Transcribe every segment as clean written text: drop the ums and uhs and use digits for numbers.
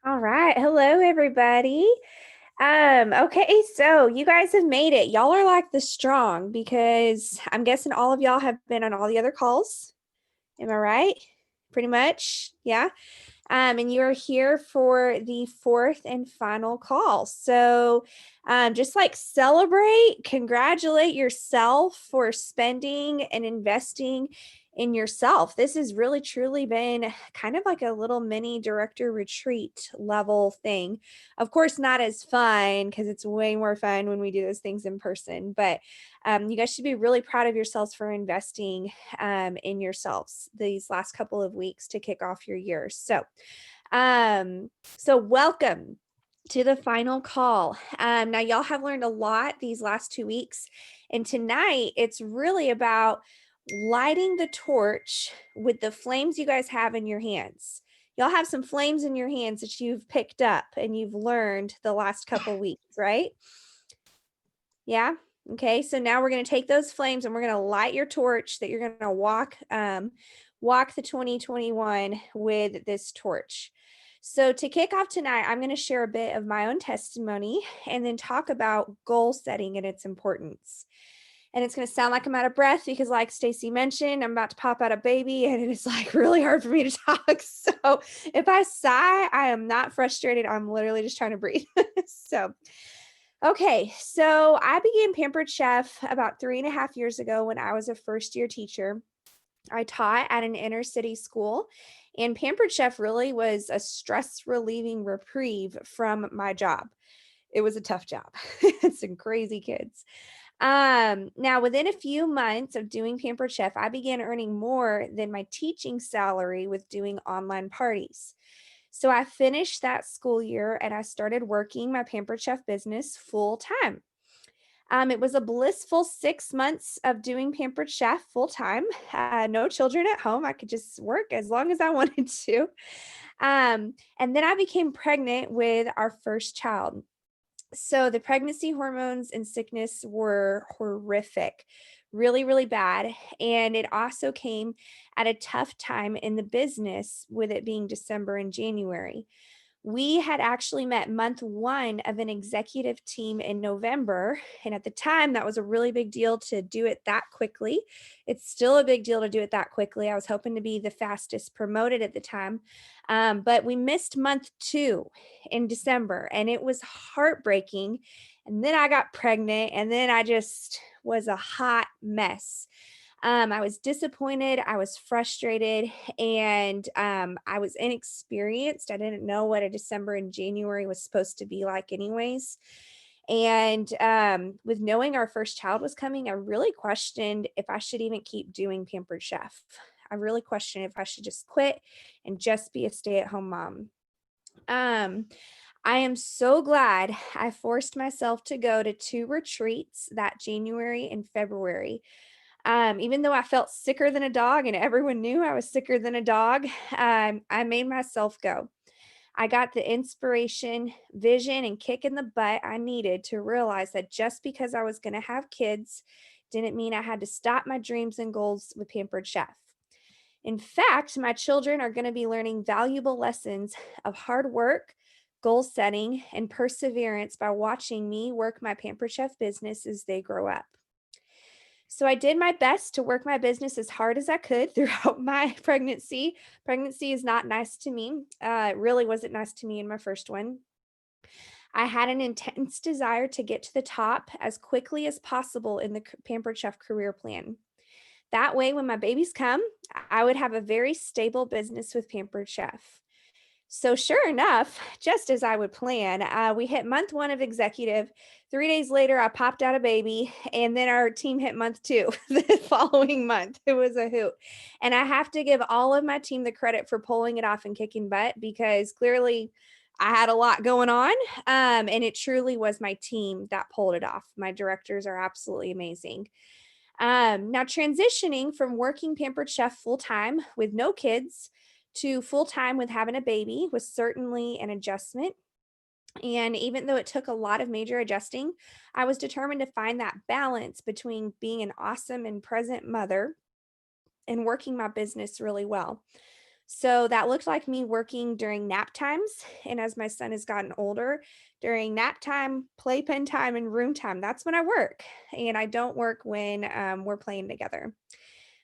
All right. Hello, everybody. Okay, so you guys have made it. Y'all are like the strong because I'm guessing all of y'all have been on all the other calls. Am I right? Pretty much. Yeah. And you are here for the fourth and final call. So just like celebrate, congratulate yourself for spending and investing in yourself. This has really truly been kind of like a little mini director retreat level thing. Of course, not as fun because it's way more fun when we do those things in person, but you guys should be really proud of yourselves for investing in yourselves these last couple of weeks to kick off your year. So welcome to the final call. Now y'all have learned a lot these last 2 weeks, and tonight it's really about lighting the torch with the flames you guys have in your hands. Y'all have some flames in your hands that you've picked up and you've learned the last couple weeks, right? Yeah. Okay. So now we're going to take those flames and we're going to light your torch that you're going to walk the 2021 with this torch. So to kick off tonight, I'm going to share a bit of my own testimony and then talk about goal setting and its importance. And it's going to sound like I'm out of breath because, like Stacy mentioned, I'm about to pop out a baby and it is like really hard for me to talk. So if I sigh, I am not frustrated. I'm literally just trying to breathe. Okay, so I began Pampered Chef about 3.5 years ago when I was a first year teacher. I taught at an inner city school, and Pampered Chef really was a stress relieving reprieve from my job. It was a tough job. Some crazy kids. Now within a few months of doing Pampered Chef, I began earning more than my teaching salary with doing online parties. So I finished that school year and I started working my Pampered Chef business full time. It was a blissful 6 months of doing Pampered Chef full time. No children at home. I could just work as long as I wanted to. And then I became pregnant with our first child. So the pregnancy hormones and sickness were horrific, really, really bad. And it also came at a tough time in the business with it being December and January. We had actually met month one of an executive team in November. And at the time, that was a really big deal to do it that quickly. It's still a big deal to do it that quickly. I was hoping to be the fastest promoted at the time. But we missed month two in December, and it was heartbreaking. And then I got pregnant, and then I just was a hot mess. I was disappointed, I was frustrated, and I was inexperienced. I didn't know what a December and January was supposed to be like, anyways. And with knowing our first child was coming, I really questioned if I should even keep doing Pampered Chef. I really questioned if I should just quit and just be a stay-at-home mom. Um, I am so glad I forced myself to go to two retreats that January and February. Even though I felt sicker than a dog and everyone knew I was sicker than a dog, I made myself go. I got the inspiration, vision, and kick in the butt I needed to realize that just because I was going to have kids didn't mean I had to stop my dreams and goals with Pampered Chef. In fact, my children are going to be learning valuable lessons of hard work, goal setting, and perseverance by watching me work my Pampered Chef business as they grow up. So I did my best to work my business as hard as I could throughout my pregnancy. Pregnancy is not nice to me. It really wasn't nice to me in my first one. I had an intense desire to get to the top as quickly as possible in the Pampered Chef career plan. That way, when my babies come, I would have a very stable business with Pampered Chef. So, sure enough, just as I would plan, we hit month one of executive. 3 days later, I popped out a baby, and then our team hit month two the following month. It was a hoot. And I have to give all of my team the credit for pulling it off and kicking butt because clearly I had a lot going on. And it truly was my team that pulled it off. My directors are absolutely amazing. Now, transitioning from working Pampered Chef full time with no kids to full time with having a baby was certainly an adjustment. And even though it took a lot of major adjusting, I was determined to find that balance between being an awesome and present mother and working my business really well. So that looked like me working during nap times. And as my son has gotten older, during nap time, playpen time, and room time, that's when I work. And I don't work when we're playing together.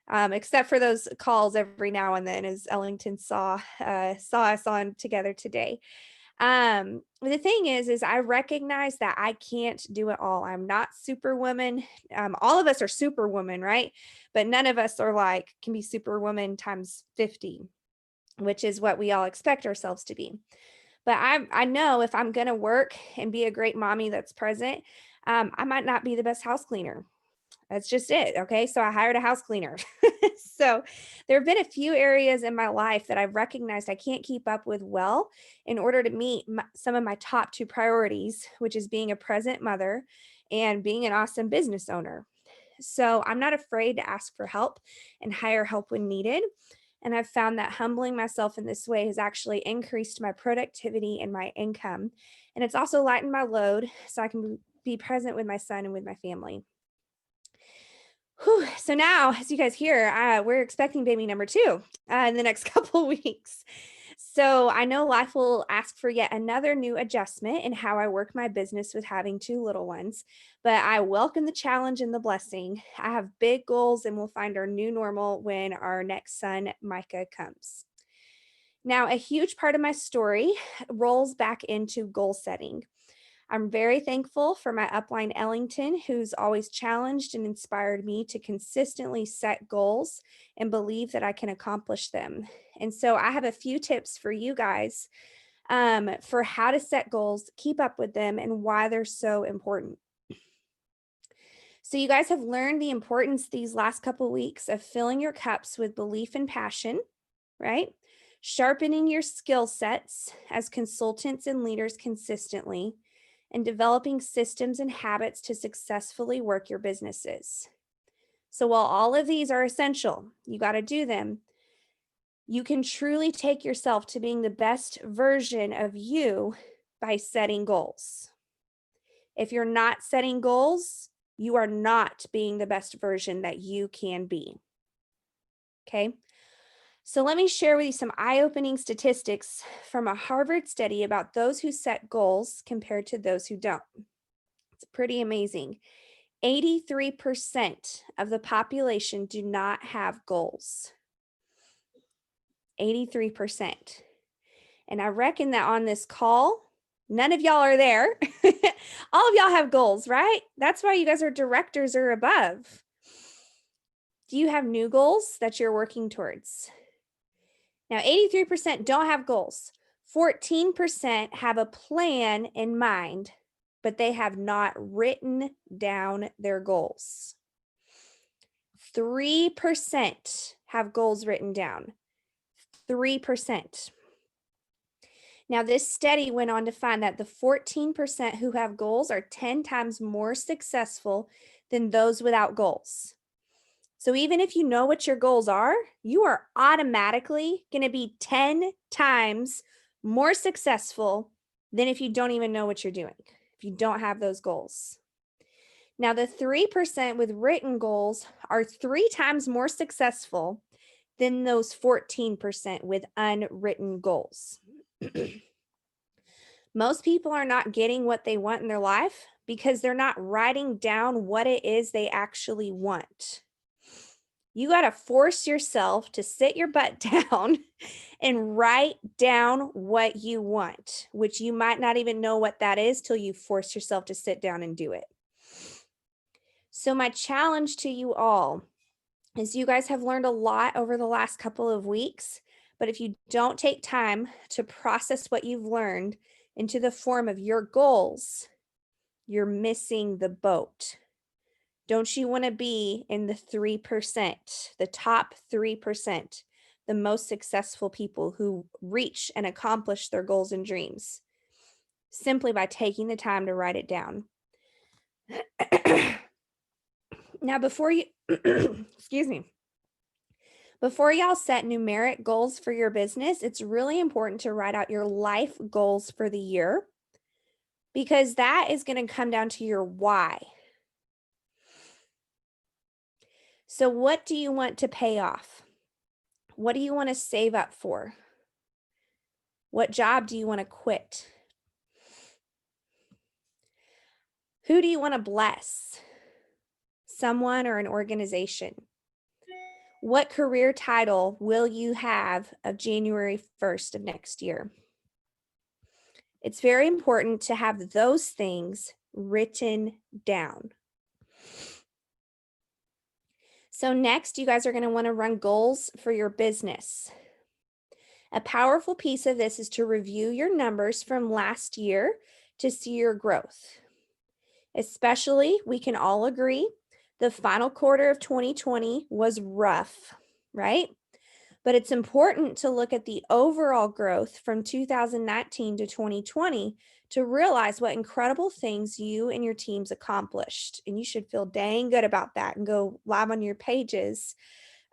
Except for those calls every now and then, as Ellington saw us on together today. The thing is I recognize that I can't do it all. I'm not superwoman. All of us are superwoman, right? But none of us are like can be superwoman times 50, which is what we all expect ourselves to be. But I know if I'm going to work and be a great mommy that's present, I might not be the best house cleaner. That's just it. Okay. So I hired a house cleaner. So there have been a few areas in my life that I've recognized I can't keep up with well in order to meet some of my top two priorities, which is being a present mother and being an awesome business owner. So I'm not afraid to ask for help and hire help when needed. And I've found that humbling myself in this way has actually increased my productivity and my income. And it's also lightened my load so I can be present with my son and with my family. Whew. So now, as you guys hear, we're expecting baby number two in the next couple of weeks. So I know life will ask for yet another new adjustment in how I work my business with having two little ones, but I welcome the challenge and the blessing. I have big goals and we'll find our new normal when our next son, Micah, comes. Now, a huge part of my story rolls back into goal setting. I'm very thankful for my upline Ellington, who's always challenged and inspired me to consistently set goals and believe that I can accomplish them. And so I have a few tips for you guys for how to set goals, keep up with them, and why they're so important. So you guys have learned the importance these last couple of weeks of filling your cups with belief and passion, right? Sharpening your skill sets as consultants and leaders consistently, and developing systems and habits to successfully work your businesses. So while all of these are essential, you got to do them, you can truly take yourself to being the best version of you by setting goals. If you're not setting goals, you are not being the best version that you can be. Okay? So let me share with you some eye-opening statistics from a Harvard study about those who set goals compared to those who don't. It's pretty amazing. 83% of the population do not have goals. 83%. And I reckon that on this call, none of y'all are there. All of y'all have goals, right? That's why you guys are directors or above. Do you have new goals that you're working towards? Now, 83% don't have goals. 14% have a plan in mind, but they have not written down their goals. 3% have goals written down. 3%. Now, this study went on to find that the 14% who have goals are 10 times more successful than those without goals. So even if you know what your goals are, you are automatically going to be 10 times more successful than if you don't even know what you're doing, if you don't have those goals. Now, the 3% with written goals are 3 times more successful than those 14% with unwritten goals. Most people are not getting what they want in their life because they're not writing down what it is they actually want. You got to force yourself to sit your butt down and write down what you want, which you might not even know what that is till you force yourself to sit down and do it. So my challenge to you all is you guys have learned a lot over the last couple of weeks, but if you don't take time to process what you've learned into the form of your goals, you're missing the boat. Don't you want to be in the 3%, the top 3%, the most successful people who reach and accomplish their goals and dreams simply by taking the time to write it down? Now, before you, excuse me, before y'all set numeric goals for your business, it's really important to write out your life goals for the year, because that is going to come down to your why. So what do you want to pay off? What do you want to save up for? What job do you want to quit? Who do you want to bless? Someone or an organization? What career title will you have of January 1st of next year? It's very important to have those things written down. So next, you guys are going to want to run goals for your business. A powerful piece of this is to review your numbers from last year to see your growth. Especially, we can all agree, the final quarter of 2020 was rough, right? But it's important to look at the overall growth from 2019 to 2020 to realize what incredible things you and your teams accomplished. And you should feel dang good about that and go live on your pages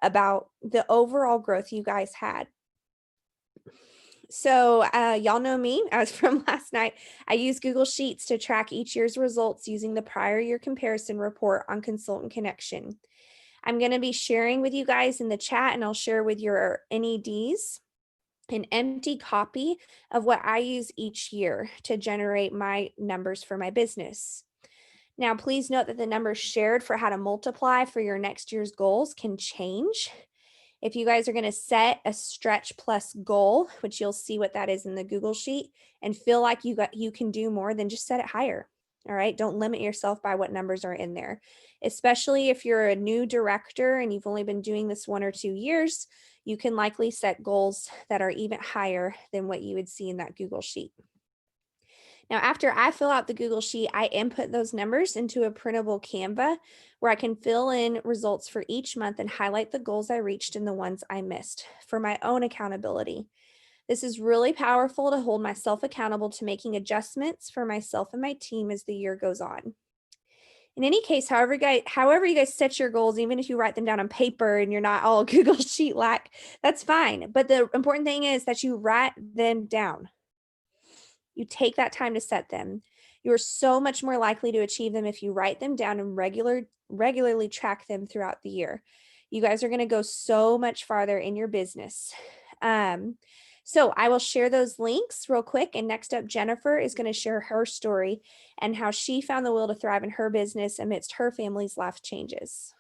about the overall growth you guys had. So y'all know me, as from last night, I use Google Sheets to track each year's results using the prior year comparison report on Consultant Connection. I'm going to be sharing with you guys in the chat, and I'll share with your NEDs an empty copy of what I use each year to generate my numbers for my business. Now, please note that the numbers shared for how to multiply for your next year's goals can change. If you guys are going to set a stretch plus goal, which you'll see what that is in the Google sheet, and feel like you can do more, then just set it higher. All right. Don't limit yourself by what numbers are in there, especially if you're a new director and you've only been doing this 1 or 2 years. You can likely set goals that are even higher than what you would see in that Google sheet. Now, after I fill out the Google sheet, I input those numbers into a printable Canva where I can fill in results for each month and highlight the goals I reached and the ones I missed for my own accountability. This is really powerful to hold myself accountable to making adjustments for myself and my team as the year goes on. In any case, however you guys set your goals, even if you write them down on paper and you're not all Google sheet like, that's fine. But the important thing is that you write them down. You take that time to set them. You are so much more likely to achieve them if you write them down and regularly track them throughout the year. You guys are going to go so much farther in your business. So I will share those links real quick. And next up, Jennifer is going to share her story and how she found the will to thrive in her business amidst her family's life changes.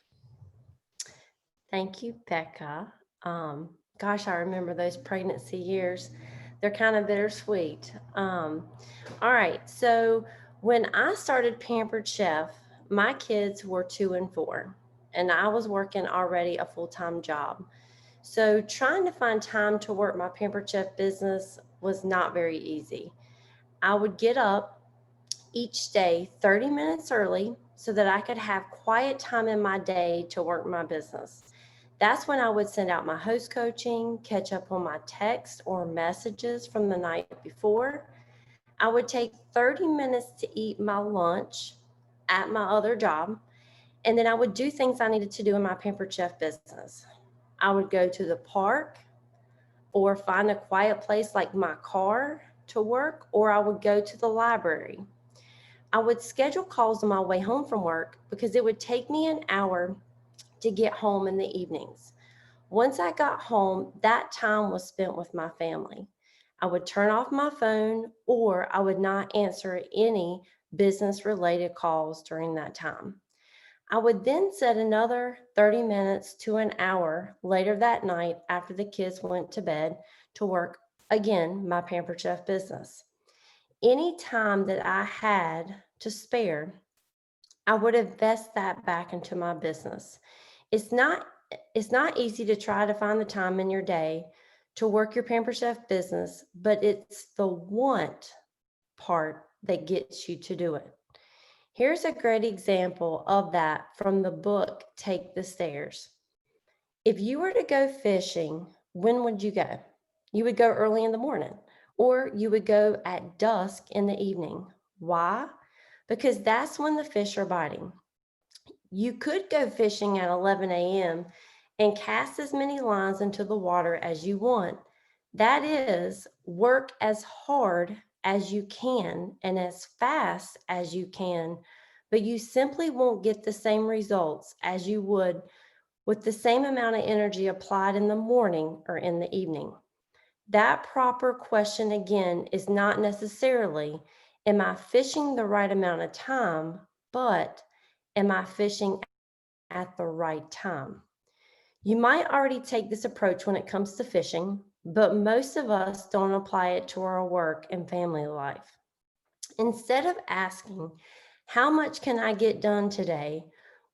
Thank you, Becca. Gosh, I remember those pregnancy years. They're kind of bittersweet. All right. So when I started Pampered Chef, my kids were 2 and 4, and I was working already a full-time job. So trying to find time to work my Pampered Chef business was not very easy. I would get up each day 30 minutes early so that I could have quiet time in my day to work my business. That's when I would send out my host coaching, catch up on my texts or messages from the night before. I would take 30 minutes to eat my lunch at my other job, and then I would do things I needed to do in my Pampered Chef business. I would go to the park or find a quiet place like my car to work, or I would go to the library. I would schedule calls on my way home from work because it would take me an hour to get home in the evenings. Once I got home, that time was spent with my family. I would turn off my phone or I would not answer any business related calls during that time. I would then set another 30 minutes to an hour later that night after the kids went to bed to work again my Pampered Chef business. Any time that I had to spare, I would invest that back into my business. It's not it's not easy to try to find the time in your day to work your Pamper Chef business, but it's the want part that gets you to do it. Here's a great example of that from the book Take the Stairs. If you were to go fishing, when would you go? You would go early in the morning, or you would go at dusk in the evening. Why? Because that's when the fish are biting. You could go fishing at 11 a.m. and cast as many lines into the water as you want. That is, work as hard as you can and as fast as you can, but you simply won't get the same results as you would with the same amount of energy applied in the morning or in the evening. That proper question again is not necessarily, am I fishing the right amount of time, but am I fishing at the right time? You might already take this approach when it comes to fishing, but most of us don't apply it to our work and family life. Instead of asking, how much can I get done today?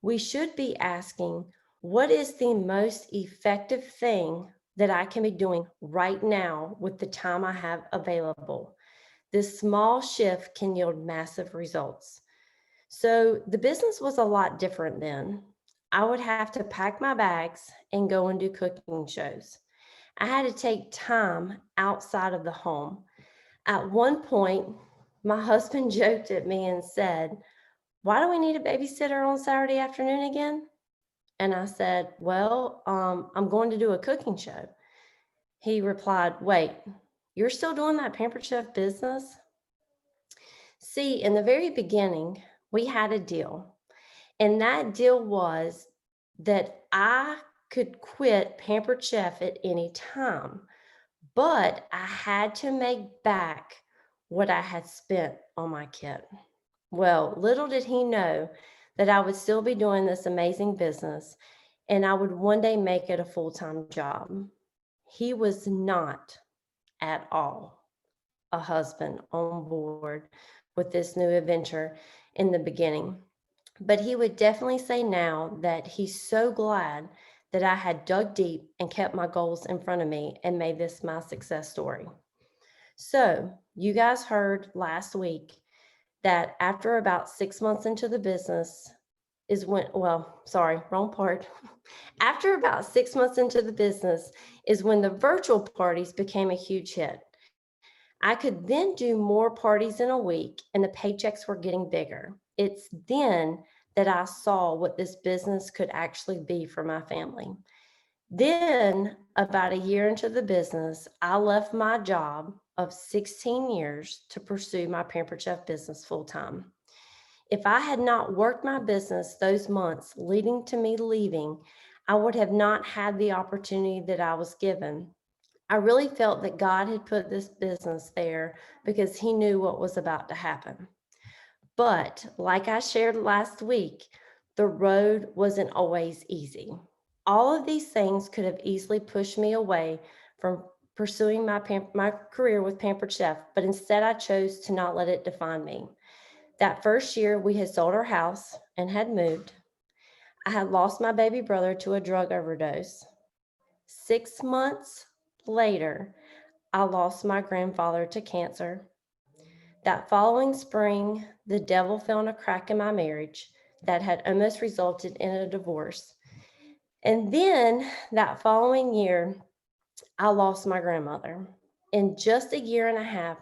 We should be asking, what is the most effective thing that I can be doing right now with the time I have available? This small shift can yield massive results. So the business was a lot different then. I would have to pack my bags and go and do cooking shows. I had to take time outside of the home. At one point, my husband joked at me and said, "Why do we need a babysitter on Saturday afternoon again?" And I said, "Well, I'm going to do a cooking show." He replied, "Wait, you're still doing that Pampered Chef business?" See, in the very beginning, we had a deal. And that deal was that I could quit Pampered Chef at any time, but I had to make back what I had spent on my kid. Well, little did he know that I would still be doing this amazing business and I would one day make it a full-time job. He was not at all a husband on board with this new adventure in the beginning. But he would definitely say now that he's so glad that I had dug deep and kept my goals in front of me and made this my success story. So, you guys heard last week that after about 6 months into the business is when, well, sorry, wrong part. After about 6 months into the business is when the virtual parties became a huge hit. I could then do more parties in a week and the paychecks were getting bigger. It's then that I saw what this business could actually be for my family. Then, about a year into the business, I left my job of 16 years to pursue my Pampered Chef business full time. If I had not worked my business those months leading to me leaving, I would have not had the opportunity that I was given. I really felt that God had put this business there because He knew what was about to happen. But like I shared last week, the road wasn't always easy. All of these things could have easily pushed me away from pursuing my career with Pampered Chef, but instead I chose to not let it define me. That first year, we had sold our house and had moved. I had lost my baby brother to a drug overdose. 6 months later, I lost my grandfather to cancer. That following spring, the devil found a crack in my marriage that had almost resulted in a divorce. And then that following year, I lost my grandmother. In just a year and a half,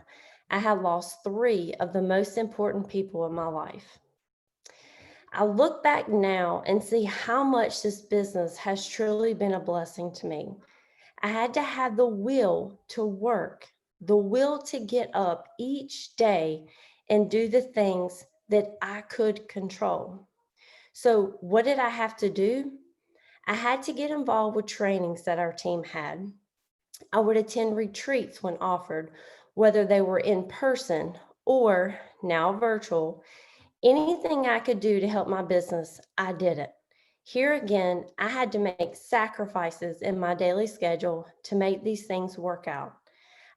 I had lost three of the most important people in my life. I look back now and see how much this business has truly been a blessing to me. I had to have the will to work, the will to get up each day and do the things that I could control. So, what did I have to do? I had to get involved with trainings that our team had. I would attend retreats when offered, whether they were in person or now virtual. Anything I could do to help my business, I did it. Here again, I had to make sacrifices in my daily schedule to make these things work out.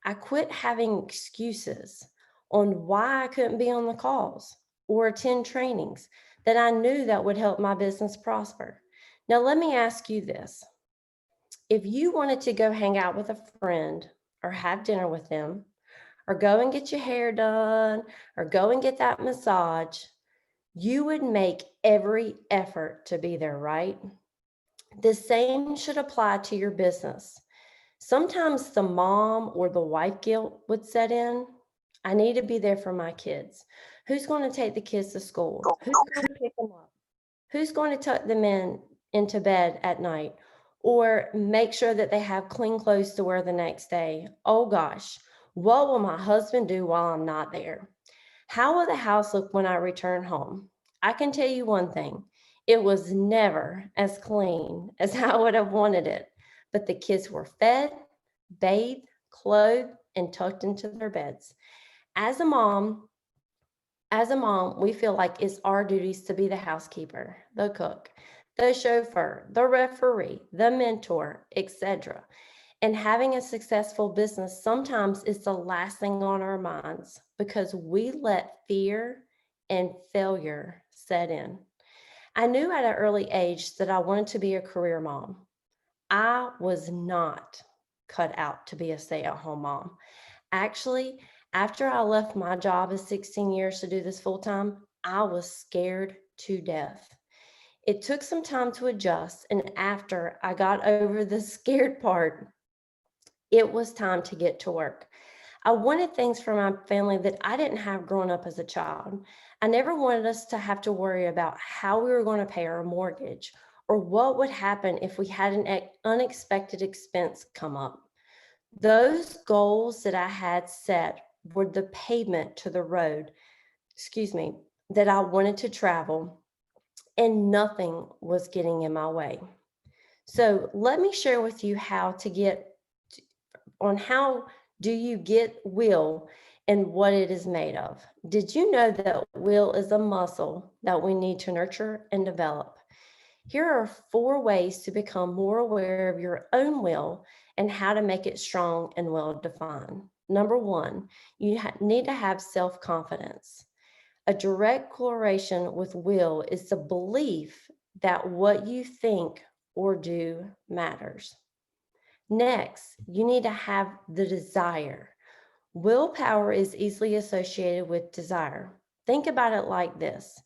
I quit having excuses on why I couldn't be on the calls or attend trainings that I knew that would help my business prosper. Now, let me ask you this. If you wanted to go hang out with a friend or have dinner with them, or go and get your hair done, or go and get that massage, you would make every effort to be there, right? The same should apply to your business. Sometimes the mom or the wife guilt would set in. I need to be there for my kids. Who's going to take the kids to school? Who's going to pick them up? Who's going to tuck them into bed at night? Or make sure that they have clean clothes to wear the next day? Oh gosh, what will my husband do while I'm not there? How will the house look when I return home? I can tell you one thing. It was never as clean as I would have wanted it, but the kids were fed, bathed, clothed, and tucked into their beds. As a mom, we feel like it's our duties to be the housekeeper, the cook, the chauffeur, the referee, the mentor, etc. And having a successful business sometimes is the last thing on our minds because we let fear and failure set in. I knew at an early age that I wanted to be a career mom. I was not cut out to be a stay-at-home mom. Actually, after I left my job of 16 years to do this full time, I was scared to death. It took some time to adjust, and after I got over the scared part, it was time to get to work. I wanted things for my family that I didn't have growing up as a child. I never wanted us to have to worry about how we were going to pay our mortgage or what would happen if we had an unexpected expense come up. Those goals that I had set were the pavement to the road, that I wanted to travel, and nothing was getting in my way. So let me share with you how do you get will and what it is made of. Did you know that will is a muscle that we need to nurture and develop? Here are 4 ways to become more aware of your own will and how to make it strong and well defined. Number 1, you need to have self-confidence. A direct correlation with will is the belief that what you think or do matters. Next, you need to have the desire. Willpower is easily associated with desire. Think about it like this.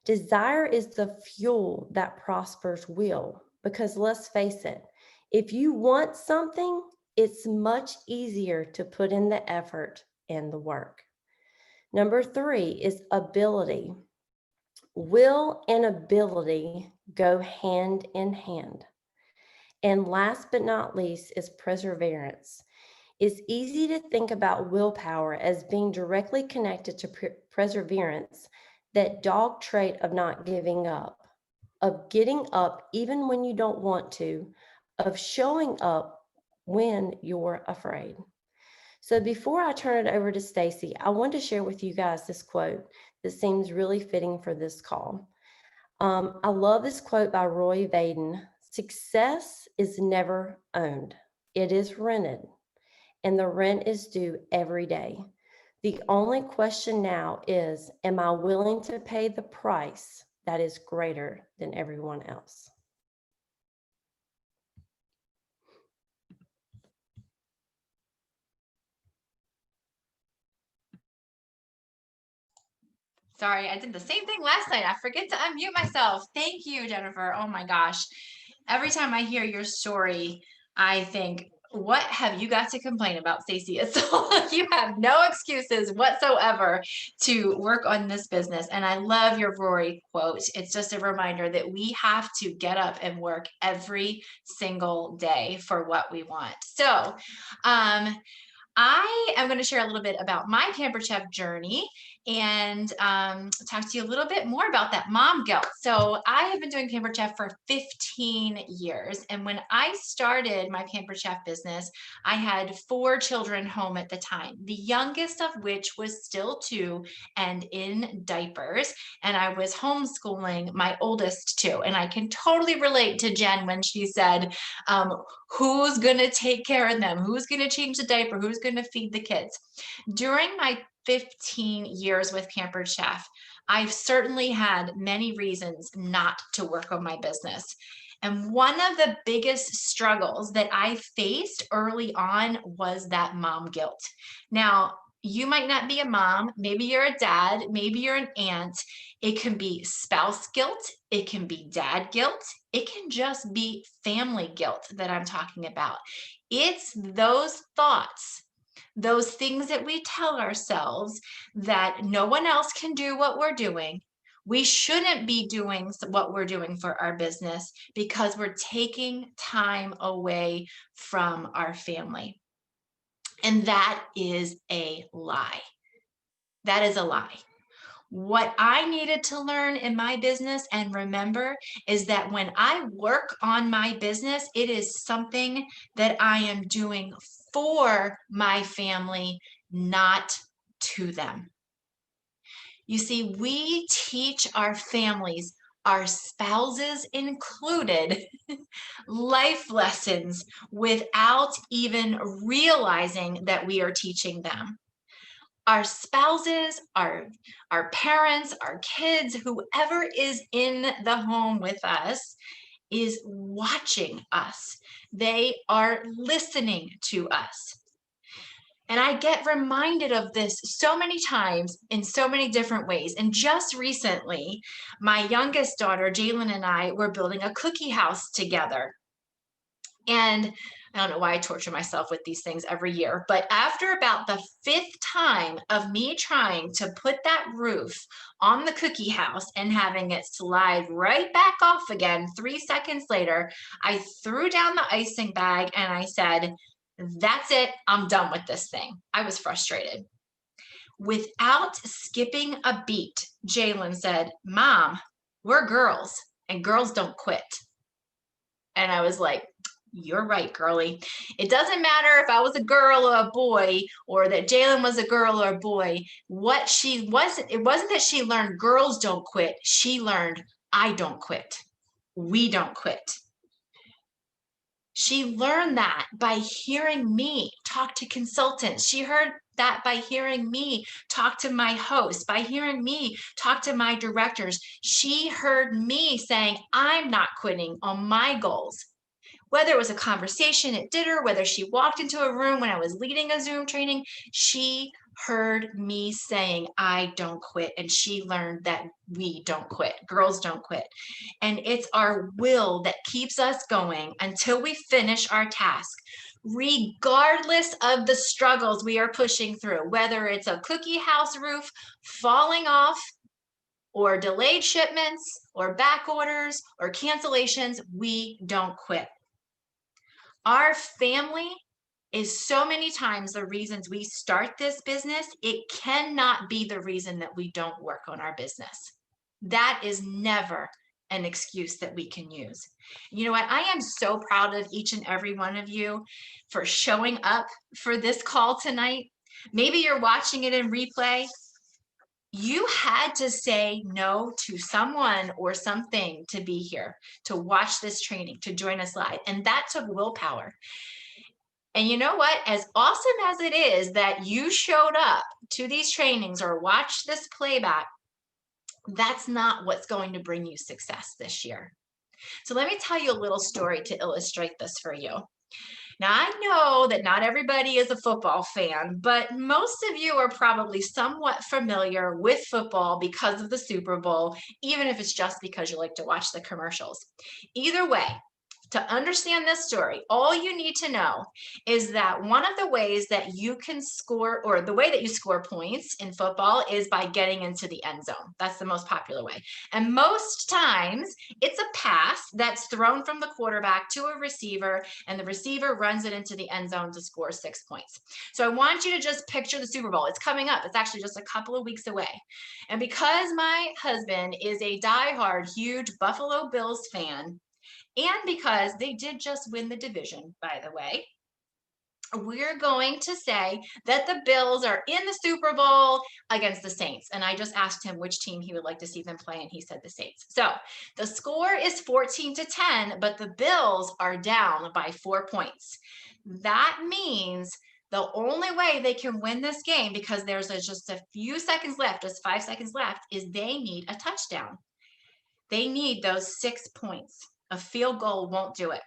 Desire is the fuel that prospers will, because let's face it, if you want something, it's much easier to put in the effort and the work. Number 3 is ability. Will and ability go hand in hand. And last but not least is perseverance. It's easy to think about willpower as being directly connected to perseverance, that dog trait of not giving up, of getting up even when you don't want to, of showing up when you're afraid. So before I turn it over to Stacy, I want to share with you guys this quote that seems really fitting for this call. I love this quote by Roy Vaden. Success is never owned. It is rented, and the rent is due every day. The only question now is, am I willing to pay the price that is greater than everyone else? Sorry, I did the same thing last night. I forget to unmute myself. Thank you, Jennifer. Oh my gosh. Every time I hear your story, I think, what have you got to complain about, Stacey? So you have no excuses whatsoever to work on this business. And I love your Rory quote. It's just a reminder that we have to get up and work every single day for what we want. So, I am going to share a little bit about my Pampered Chef journey and talk to you a little bit more about that mom guilt. So I have been doing Pampered Chef for 15 years. And when I started my Pampered Chef business, I had 4 children home at the time, the youngest of which was still 2 and in diapers. And I was homeschooling my oldest 2. And I can totally relate to Jen when she said, who's going to take care of them? Who's going to change the diaper? Who's going to feed the kids? During my 15 years with Pampered Chef, I've certainly had many reasons not to work on my business. And one of the biggest struggles that I faced early on was that mom guilt. Now, you might not be a mom, maybe you're a dad, maybe you're an aunt. It can be spouse guilt, it can be dad guilt, it can just be family guilt that I'm talking about. It's those thoughts, those things that we tell ourselves that no one else can do what we're doing. We shouldn't be doing what we're doing for our business because we're taking time away from our family. And that is a lie. That is a lie. What I needed to learn in my business and remember is that when I work on my business, it is something that I am doing for my family, not to them. You see, we teach our families, our spouses included, life lessons without even realizing that we are teaching them. Our spouses, our parents, our kids, whoever is in the home with us is watching us. They are listening to us. And I get reminded of this so many times in so many different ways. And just recently, my youngest daughter, Jalen, and I were building a cookie house together. And I don't know why I torture myself with these things every year, but after about the 5th time of me trying to put that roof on the cookie house and having it slide right back off again 3 seconds later, I threw down the icing bag and I said, "That's it, I'm done with this thing." I was frustrated. Without skipping a beat, Jalen said, "Mom, we're girls and girls don't quit." And I was like, "You're right, girly. It doesn't matter if I was a girl or a boy, or that Jalen was a girl or a boy. What she wasn't, it wasn't that she learned girls don't quit. She learned I don't quit. We don't quit." She learned that by hearing me talk to consultants. She heard that by hearing me talk to my host, by hearing me talk to my directors. She heard me saying, "I'm not quitting on my goals." Whether it was a conversation at dinner, whether she walked into a room when I was leading a Zoom training, she heard me saying, "I don't quit." And she learned that we don't quit. Girls don't quit. And it's our will that keeps us going until we finish our task, regardless of the struggles we are pushing through, whether it's a cookie house roof falling off, or delayed shipments, or back orders, or cancellations. We don't quit. Our family is so many times the reasons we start this business. It cannot be the reason that we don't work on our business. That is never an excuse that we can use. You know what? I am so proud of each and every one of you for showing up for this call tonight. Maybe you're watching it in replay. You had to say no to someone or something to be here, to watch this training, to join us live. And that took willpower. And you know what? As awesome as it is that you showed up to these trainings or watched this playback, that's not what's going to bring you success this year. So let me tell you a little story to illustrate this for you. Now, I know that not everybody is a football fan, but most of you are probably somewhat familiar with football because of the Super Bowl, even if it's just because you like to watch the commercials. Either way, to understand this story, all you need to know is that one of the ways that you can score, or the way that you score points in football, is by getting into the end zone. That's the most popular way. And most times it's a pass that's thrown from the quarterback to a receiver, and the receiver runs it into the end zone to score 6 points. So I want you to just picture the Super Bowl. It's coming up. It's actually just a couple of weeks away. And because my husband is a diehard, huge Buffalo Bills fan, and because they did just win the division, by the way, we're going to say that the Bills are in the Super Bowl against the Saints. And I just asked him which team he would like to see them play, and he said the Saints. So the score is 14-10, but the Bills are down by 4 points. That means the only way they can win this game, because there's just a few seconds left, just 5 seconds left, is they need a touchdown. They need those 6 points. A field goal won't do it.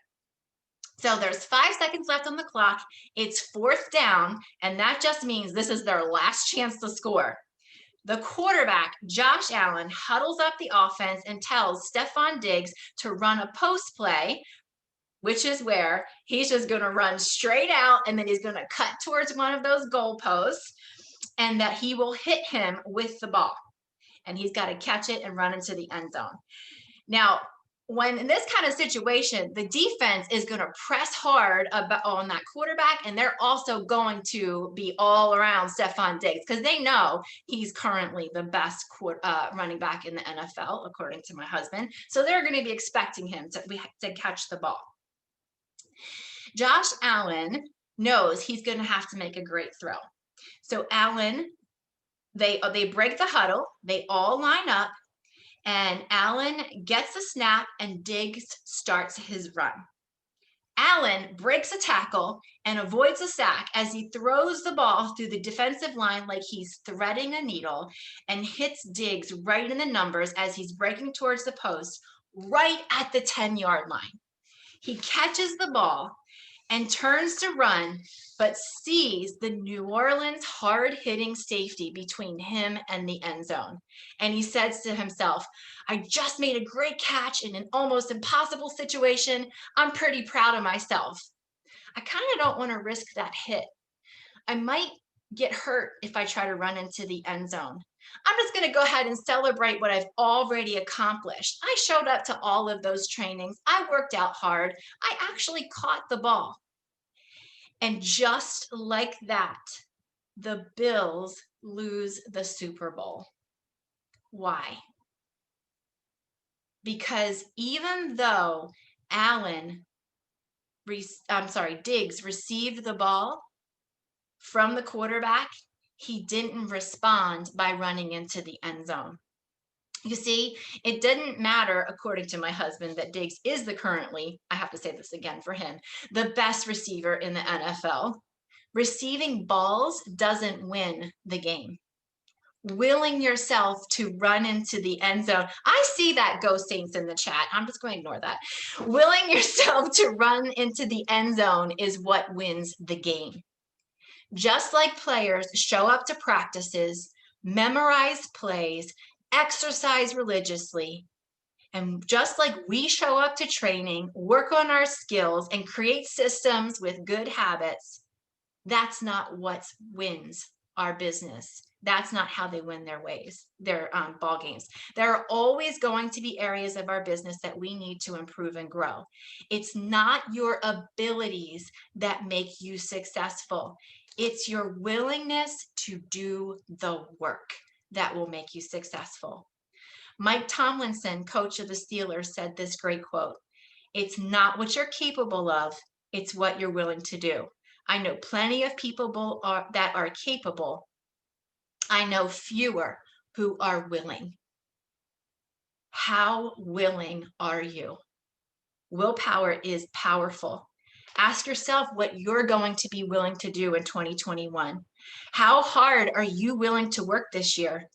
So there's 5 seconds left on the clock. It's 4th down, and that just means this is their last chance to score. The quarterback, Josh Allen, huddles up the offense and tells Stephon Diggs to run a post play, which is where he's just going to run straight out, and then he's going to cut towards one of those goal posts, and that he will hit him with the ball. And he's got to catch it and run into the end zone. Now, when in this kind of situation, the defense is going to press hard on that quarterback, and they're also going to be all around Stephon Diggs because they know he's currently the best running back in the NFL, according to my husband. So they're going to be expecting him to catch the ball. Josh Allen knows he's going to have to make a great throw. So Allen, they break the huddle. They all line up. And Allen gets the snap and Diggs starts his run. Allen breaks a tackle and avoids a sack as he throws the ball through the defensive line like he's threading a needle and hits Diggs right in the numbers as he's breaking towards the post, right at the 10-yard line. He catches the ball and turns to run, but sees the New Orleans hard-hitting safety between him and the end zone. And he says to himself, I just made a great catch in an almost impossible situation. I'm pretty proud of myself. I kind of don't want to risk that hit. I might get hurt if I try to run into the end zone. I'm just going to go ahead and celebrate what I've already accomplished. I showed up to all of those trainings. I worked out hard. I actually caught the ball. And just like that, the Bills lose the Super Bowl. Why? Because even though Diggs received the ball from the quarterback, he didn't respond by running into the end zone. You see, it didn't matter, according to my husband, that Diggs is currently, I have to say this again for him, the best receiver in the NFL. Receiving balls doesn't win the game. Willing yourself to run into the end zone. I see that, Go Saints, in the chat. I'm just going to ignore that. Willing yourself to run into the end zone is what wins the game. Just like players show up to practices, memorize plays, exercise religiously, and just like we show up to training, work on our skills, and create systems with good habits, that's not what wins our business. That's not how they win their ball games. There are always going to be areas of our business that we need to improve and grow. It's not your abilities that make you successful. It's your willingness to do the work that will make you successful. Mike Tomlinson, coach of the Steelers, said this great quote, "It's not what you're capable of, it's what you're willing to do." I know plenty of people that are capable. I know fewer who are willing. How willing are you? Willpower is powerful. Ask yourself what you're going to be willing to do in 2021. How hard are you willing to work this year?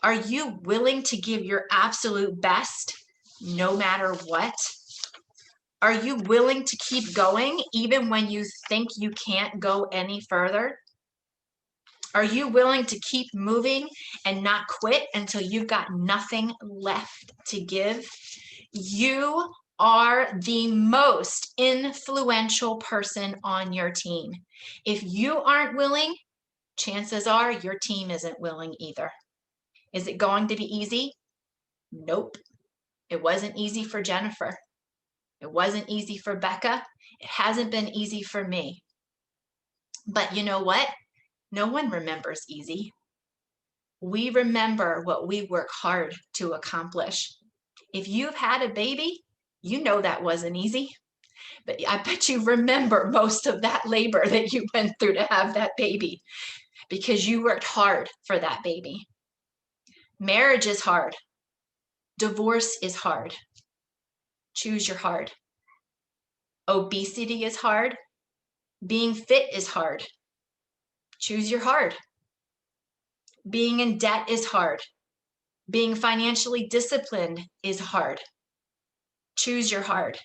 Are you willing to give your absolute best no matter what? Are you willing to keep going even when you think you can't go any further? Are you willing to keep moving and not quit until you've got nothing left to give? You are the most influential person on your team. If you aren't willing, chances are your team isn't willing either. Is it going to be easy? Nope. It wasn't easy for Jennifer. It wasn't easy for Becca. It hasn't been easy for me. But you know what? No one remembers easy. We remember what we work hard to accomplish. If you've had a baby, you know that wasn't easy. But I bet you remember most of that labor that you went through to have that baby because you worked hard for that baby. Marriage is hard. Divorce is hard. Choose your hard. Obesity is hard. Being fit is hard. Choose your hard. Being in debt is hard. Being financially disciplined is hard. Choose your hard.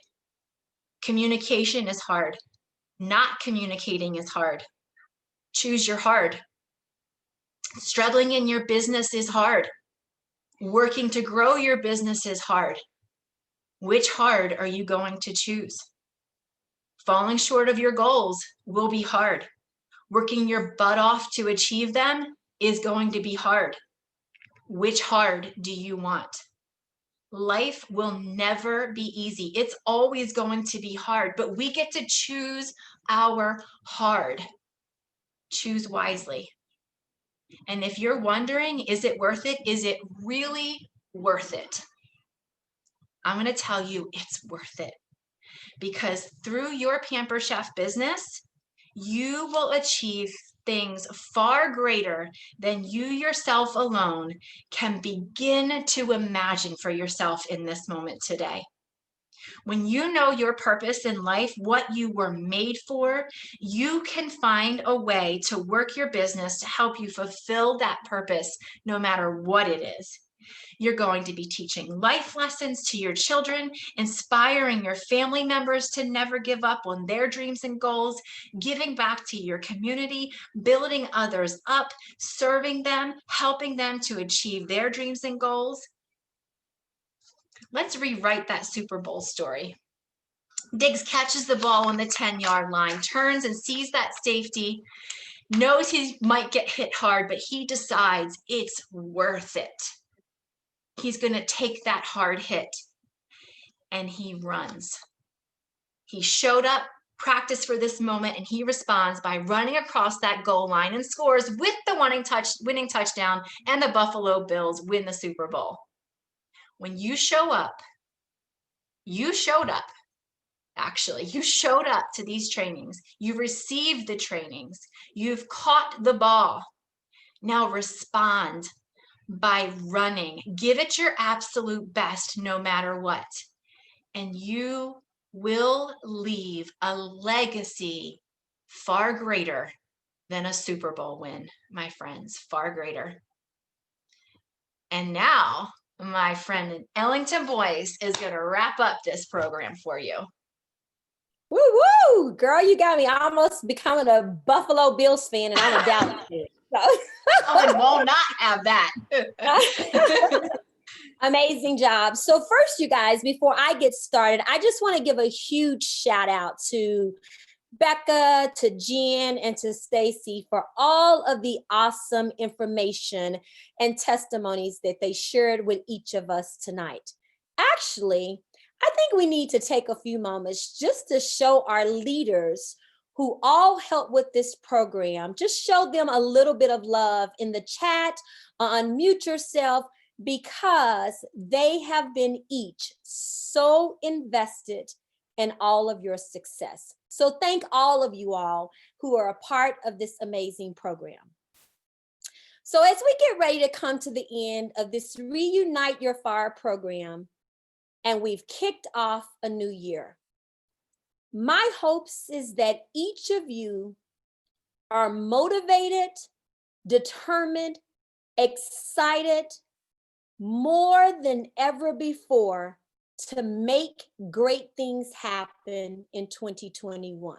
Communication is hard. Not communicating is hard. Choose your hard. Struggling in your business is hard. Working to grow your business is hard. Which hard are you going to choose? Falling short of your goals will be hard. Working your butt off to achieve them is going to be hard. Which hard do you want? Life will never be easy. It's always going to be hard, but we get to choose our hard. Choose wisely. And if you're wondering, is it worth it? Is it really worth it? I'm going to tell you it's worth it, because through your Pamper Chef business, you will achieve things far greater than you yourself alone can begin to imagine for yourself in this moment today. When you know your purpose in life, what you were made for, you can find a way to work your business to help you fulfill that purpose, no matter what it is. You're going to be teaching life lessons to your children, inspiring your family members to never give up on their dreams and goals, giving back to your community, building others up, serving them, helping them to achieve their dreams and goals. Let's rewrite that Super Bowl story. Diggs catches the ball on the 10-yard line, turns and sees that safety, knows he might get hit hard, but he decides it's worth it. He's going to take that hard hit, and he runs. He showed up, practiced for this moment, and he responds by running across that goal line and scores with the winning touchdown, and the Buffalo Bills win the Super Bowl. When you show up, you showed up. Actually, you showed up to these trainings. You received the trainings. You've caught the ball. Now respond by running. Give it your absolute best no matter what. And you will leave a legacy far greater than a Super Bowl win, my friends, far greater. And now, my friend Ellington Boyce is going to wrap up this program for you. Woo woo, girl, you got me almost becoming a Buffalo Bills fan, and I'm a Dallas fan. I will not have that. Amazing job. So first, you guys, before I get started, I just want to give a huge shout out to Becca, to Jen, and to Stacy for all of the awesome information and testimonies that they shared with each of us tonight. Actually, I think we need to take a few moments just to show our leaders who all help with this program, just show them a little bit of love in the chat, unmute yourself, because they have been each so invested in all of your success. So thank all of you all who are a part of this amazing program. So as we get ready to come to the end of this Reunite Your Fire program, and we've kicked off a new year, my hopes is that each of you are motivated, determined, excited, more than ever before to make great things happen in 2021.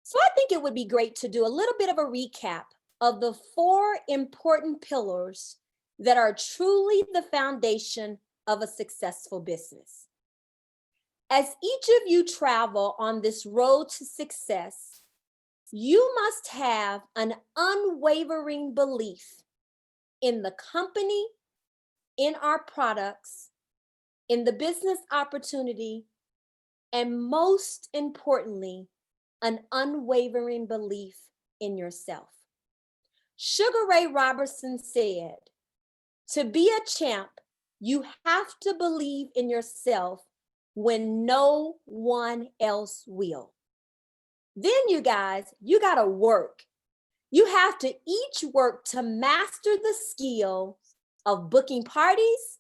So I think it would be great to do a little bit of a recap of the 4 important pillars that are truly the foundation of a successful business. As each of you travel on this road to success, you must have an unwavering belief in the company, in our products, in the business opportunity, and most importantly, an unwavering belief in yourself. Sugar Ray Robertson said, "To be a champ, you have to believe in yourself when no one else will." Then you guys, you gotta work. You have to each work to master the skill of booking parties,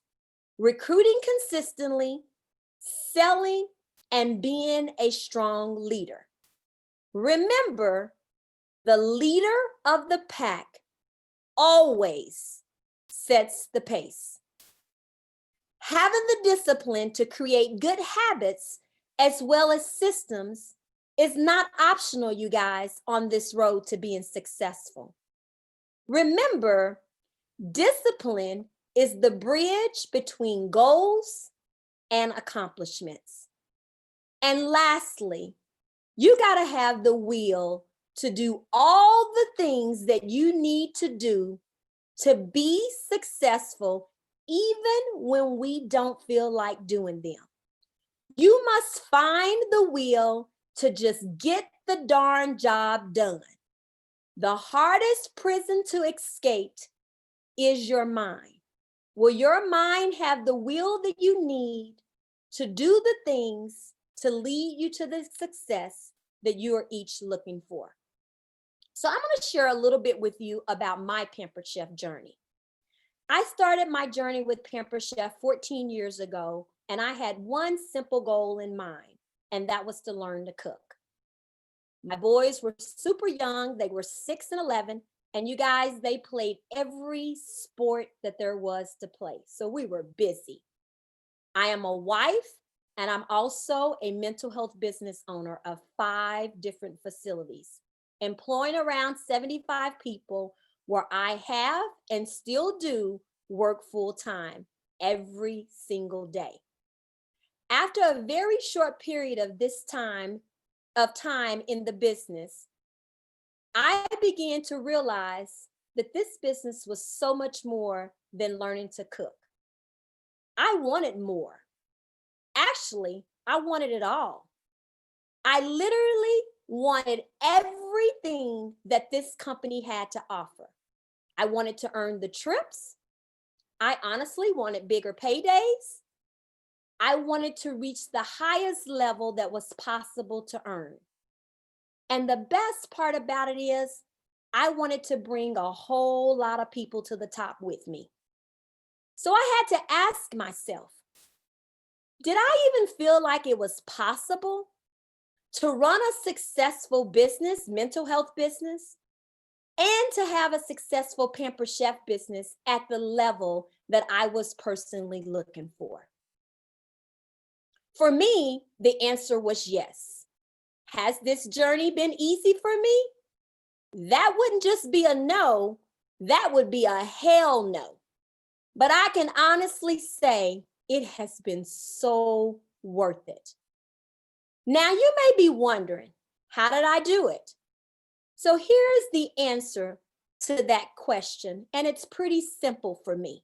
recruiting consistently, selling, and being a strong leader. Remember, the leader of the pack always sets the pace. Having the discipline to create good habits as well as systems is not optional, you guys, on this road to being successful. Remember, discipline is the bridge between goals and accomplishments. And lastly, you got to have the will to do all the things that you need to do to be successful even when we don't feel like doing them. You must find the will to just get the darn job done. The hardest prison to escape is your mind. Will your mind have the will that you need to do the things to lead you to the success that you are each looking for? So I'm going to share a little bit with you about my Pampered Chef journey. I started my journey with Pampered Chef 14 years ago, and I had one simple goal in mind, and that was to learn to cook. My boys were super young. They were 6 and 11. And you guys, they played every sport that there was to play. So we were busy. I am a wife, and I'm also a mental health business owner of 5 different facilities, employing around 75 people, where I have and still do work full time every single day. After a very short period of time in the business, I began to realize that this business was so much more than learning to cook. I wanted more. Actually, I wanted it all. I literally wanted everything that this company had to offer. I wanted to earn the trips. I honestly wanted bigger paydays. I wanted to reach the highest level that was possible to earn. And the best part about it is, I wanted to bring a whole lot of people to the top with me. So I had to ask myself, did I even feel like it was possible to run a successful business, mental health business, and to have a successful Pampered Chef business at the level that I was personally looking for? For me, the answer was yes. Has this journey been easy for me? That wouldn't just be a no, that would be a hell no. But I can honestly say it has been so worth it. Now you may be wondering, how did I do it? So here's the answer to that question, and it's pretty simple for me.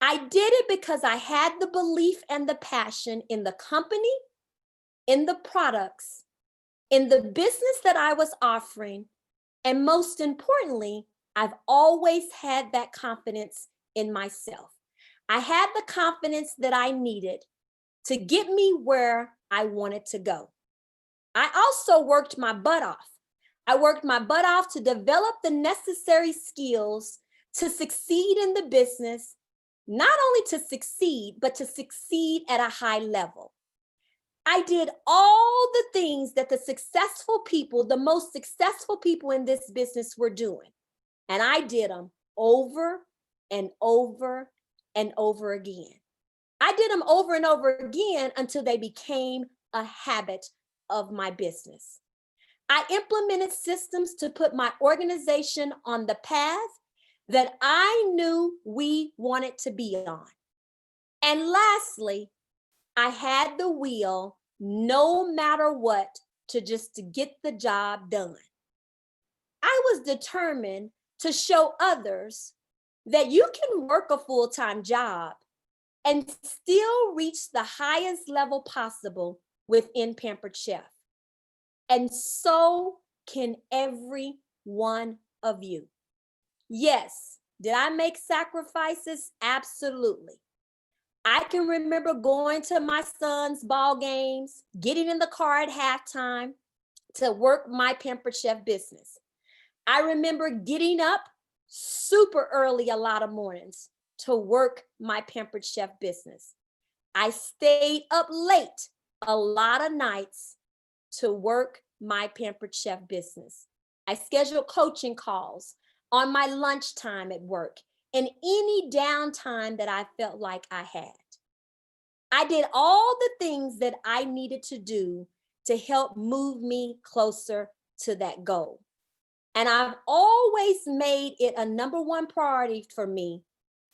I did it because I had the belief and the passion in the company, in the products, in the business that I was offering, and most importantly, I've always had that confidence in myself. I had the confidence that I needed to get me where I wanted to go. I also worked my butt off. I worked my butt off to develop the necessary skills to succeed in the business, not only to succeed, but to succeed at a high level. I did all the things that the successful people, the most successful people in this business were doing. And I did them over and over and over again. I did them over and over again until they became a habit of my business. I implemented systems to put my organization on the path that I knew we wanted to be on. And lastly, I had the will, no matter what, to get the job done. I was determined to show others that you can work a full-time job and still reach the highest level possible within Pampered Chef. And so can every one of you. Yes, did I make sacrifices? Absolutely. I can remember going to my son's ball games, getting in the car at halftime to work my Pampered Chef business. I remember getting up super early a lot of mornings to work my Pampered Chef business. I stayed up late a lot of nights to work my Pampered Chef business. I scheduled coaching calls on my lunchtime at work and any downtime that I felt like I had. I did all the things that I needed to do to help move me closer to that goal. And I've always made it a number one priority for me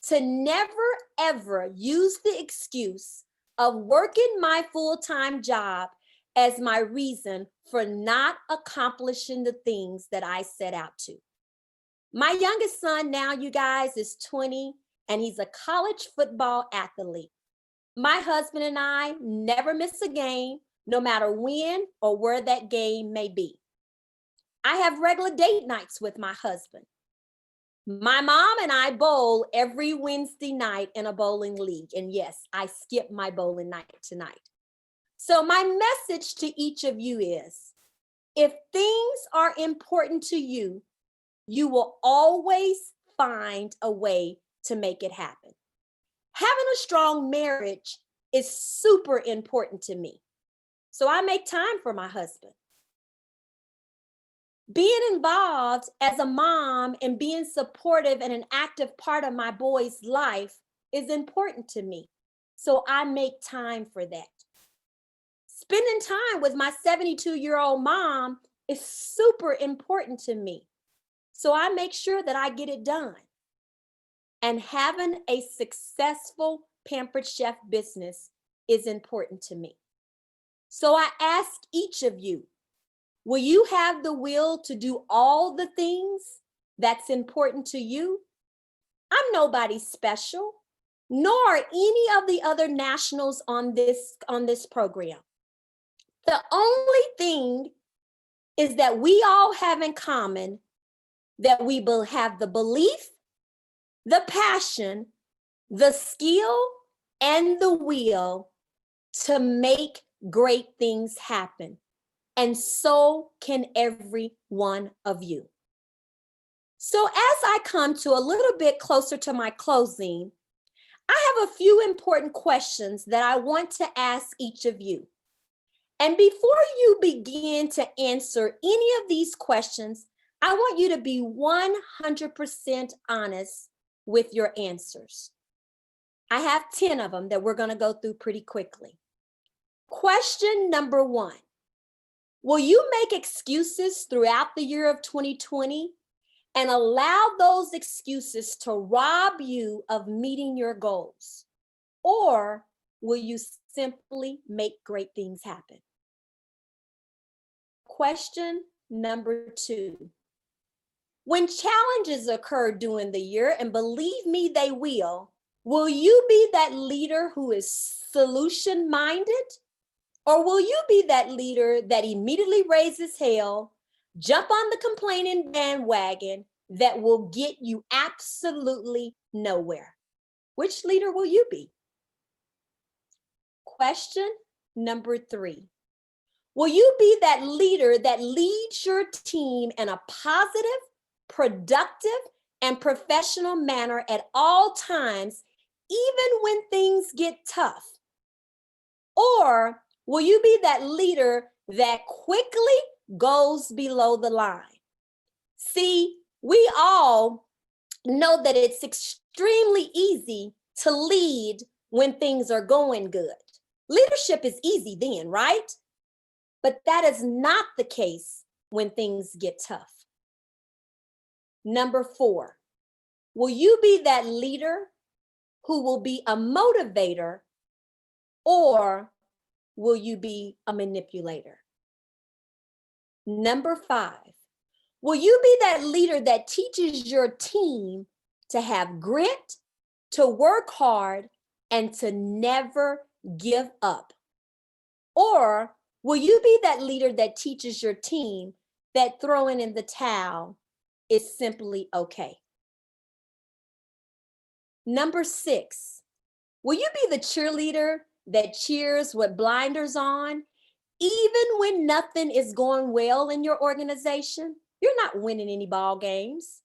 to never, ever use the excuse of working my full-time job as my reason for not accomplishing the things that I set out to. My youngest son now, you guys, is 20, and he's a college football athlete. My husband and I never miss a game, no matter when or where that game may be. I have regular date nights with my husband. My mom and I bowl every Wednesday night in a bowling league. And yes, I skipped my bowling night tonight. So my message to each of you is, if things are important to you, you will always find a way to make it happen. Having a strong marriage is super important to me. So I make time for my husband. Being involved as a mom and being supportive and an active part of my boy's life is important to me. So I make time for that. Spending time with my 72-year-old mom is super important to me. So I make sure that I get it done. And having a successful Pampered Chef business is important to me. So I ask each of you, will you have the will to do all the things that's important to you? I'm nobody special, nor any of the other nationals on this program. The only thing is that we all have in common that we will have the belief, the passion, the skill, and the will to make great things happen. And so can every one of you. So as I come to a little bit closer to my closing, I have a few important questions that I want to ask each of you. And before you begin to answer any of these questions, I want you to be 100% honest with your answers. I have 10 of them that we're going to go through pretty quickly. Question number 1. Will you make excuses throughout the year of 2020 and allow those excuses to rob you of meeting your goals? Or will you simply make great things happen? Question number 2. When challenges occur during the year, and believe me, they will you be that leader who is solution-minded? Or will you be that leader that immediately raises hell, jump on the complaining bandwagon that will get you absolutely nowhere? Which leader will you be? Question number 3. Will you be that leader that leads your team in a positive, productive, and professional manner at all times, even when things get tough? Or will you be that leader that quickly goes below the line? See, we all know that it's extremely easy to lead when things are going good. Leadership is easy then, right? But that is not the case when things get tough. Number 4, will you be that leader who will be a motivator, or will you be a manipulator? Number 5, will you be that leader that teaches your team to have grit, to work hard, and to never give up? Or will you be that leader that teaches your team that throwing in the towel is simply okay? Number 6, will you be the cheerleader that cheers with blinders on, even when nothing is going well in your organization? You're not winning any ball games.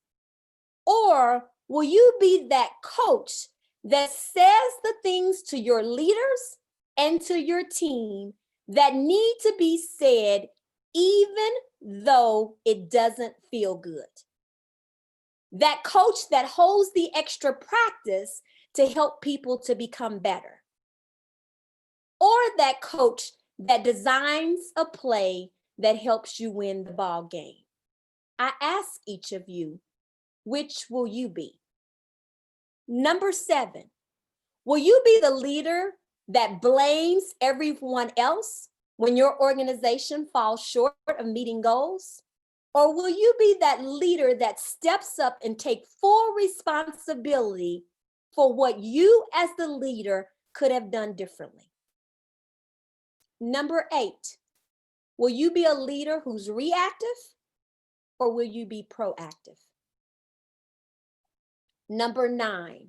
Or will you be that coach that says the things to your leaders and to your team that need to be said, even though it doesn't feel good? That coach that holds the extra practice to help people to become better? Or that coach that designs a play that helps you win the ball game? I ask each of you, which will you be? Number 7, will you be the leader that blames everyone else when your organization falls short of meeting goals? Or will you be that leader that steps up and take full responsibility for what you as the leader could have done differently? Number 8, will you be a leader who's reactive or will you be proactive? Number 9,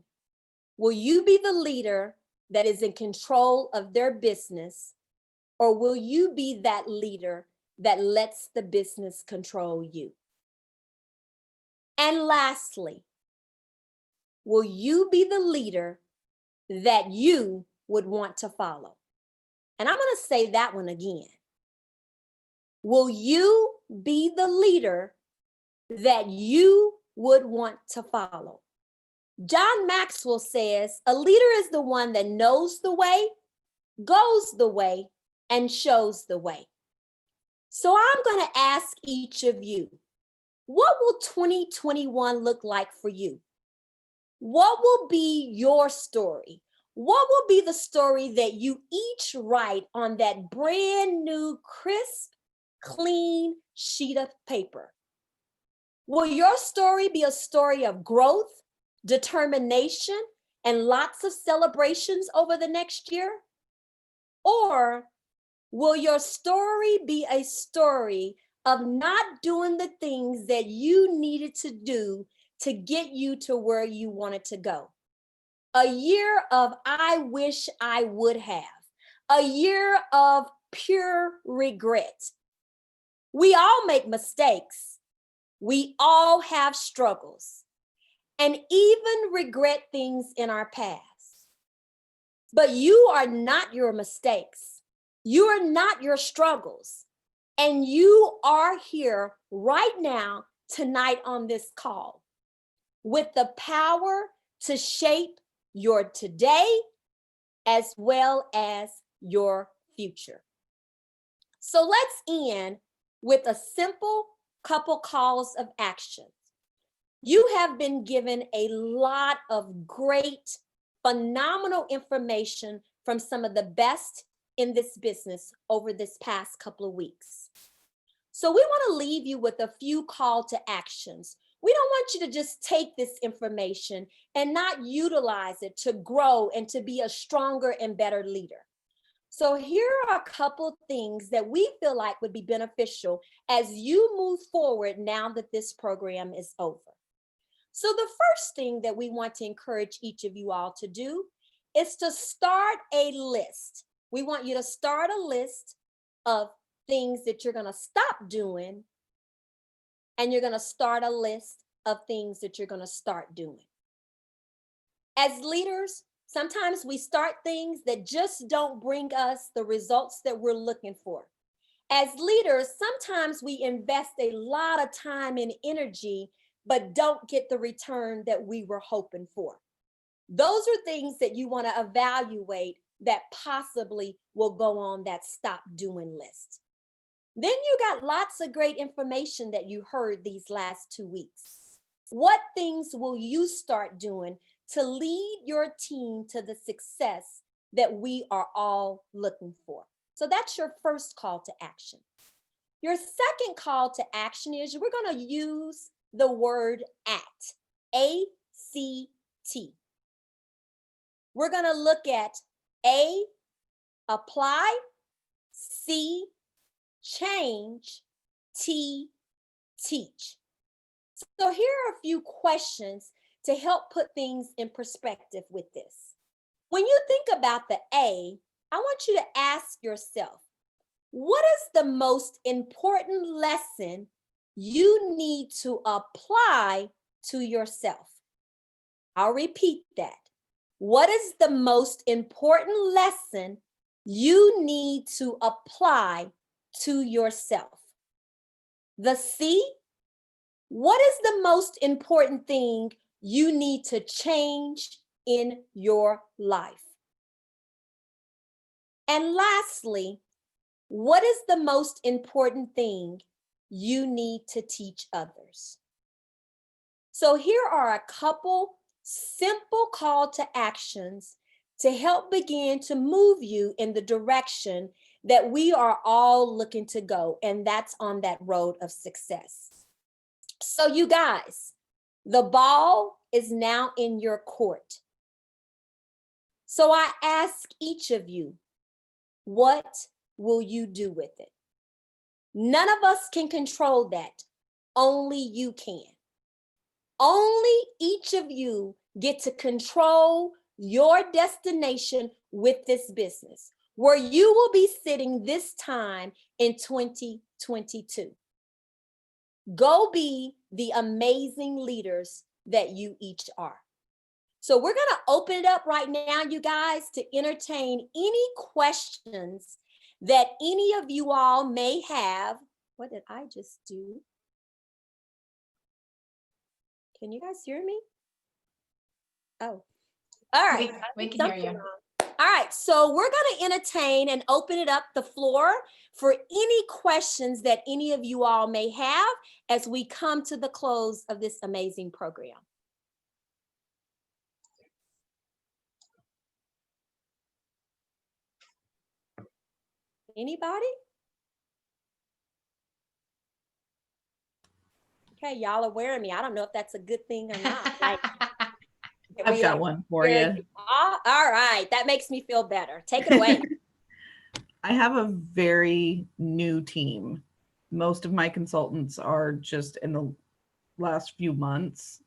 will you be the leader that is in control of their business or will you be that leader that lets the business control you? And lastly, will you be the leader that you would want to follow? And I'm going to say that one again. Will you be the leader that you would want to follow? John Maxwell says, a leader is the one that knows the way, goes the way, and shows the way. So I'm going to ask each of you, what will 2021 look like for you? What will be your story? What will be the story that you each write on that brand new, crisp, clean sheet of paper? Will your story be a story of growth, determination, and lots of celebrations over the next year? Or will your story be a story of not doing the things that you needed to do to get you to where you wanted to go? A year of I wish I would have, a year of pure regret. We all make mistakes. We all have struggles and even regret things in our past. But you are not your mistakes. You are not your struggles. And you are here right now, tonight on this call, with the power to shape your today as well as your future. So let's end with a simple couple calls of action. You have been given a lot of great, phenomenal information from some of the best in this business over this past couple of weeks. So we want to leave you with a few call to actions. We don't want you to just take this information and not utilize it to grow and to be a stronger and better leader. So here are a couple things that we feel like would be beneficial as you move forward now that this program is over. So the first thing that we want to encourage each of you all to do is to start a list. We want you to start a list of things that you're going to stop doing, and you're going to start a list of things that you're going to start doing. As leaders, sometimes we start things that just don't bring us the results that we're looking for. As leaders, sometimes we invest a lot of time and energy, but don't get the return that we were hoping for. Those are things that you want to evaluate that possibly will go on that stop doing list. Then you got lots of great information that you heard these last 2 weeks. What things will you start doing to lead your team to the success that we are all looking for? So that's your first call to action. Your second call to action is we're going to use the word ACT, A-C-T. We're going to look at A, apply, C, change, T, teach. So here are a few questions to help put things in perspective with this. When you think about the A, I want you to ask yourself, what is the most important lesson you need to apply to yourself? I'll repeat that. What is the most important lesson you need to apply to yourself? The C, what is the most important thing you need to change in your life? And lastly, what is the most important thing you need to teach others? So here are a couple simple call to actions to help begin to move you in the direction that we are all looking to go, and that's on that road of success. So you guys, the ball is now in your court. So I ask each of you, what will you do with it? None of us can control that. Only you can. Only each of you get to control your destination with this business, where you will be sitting this time in 2022. Go be the amazing leaders that you each are. So we're going to open it up right now, you guys, to entertain any questions that any of you all may have. What did I just do? Can you guys hear me? Oh, all right. We can hear you. All right, so we're going to entertain and open it up the floor for any questions that any of you all may have as we come to the close of this amazing program. Anybody? Okay, y'all are wearing me. I don't know if that's a good thing or not. I've got one for you. All right, that makes me feel better. Take it away. I have a very new team. Most of my consultants are just in the last few months,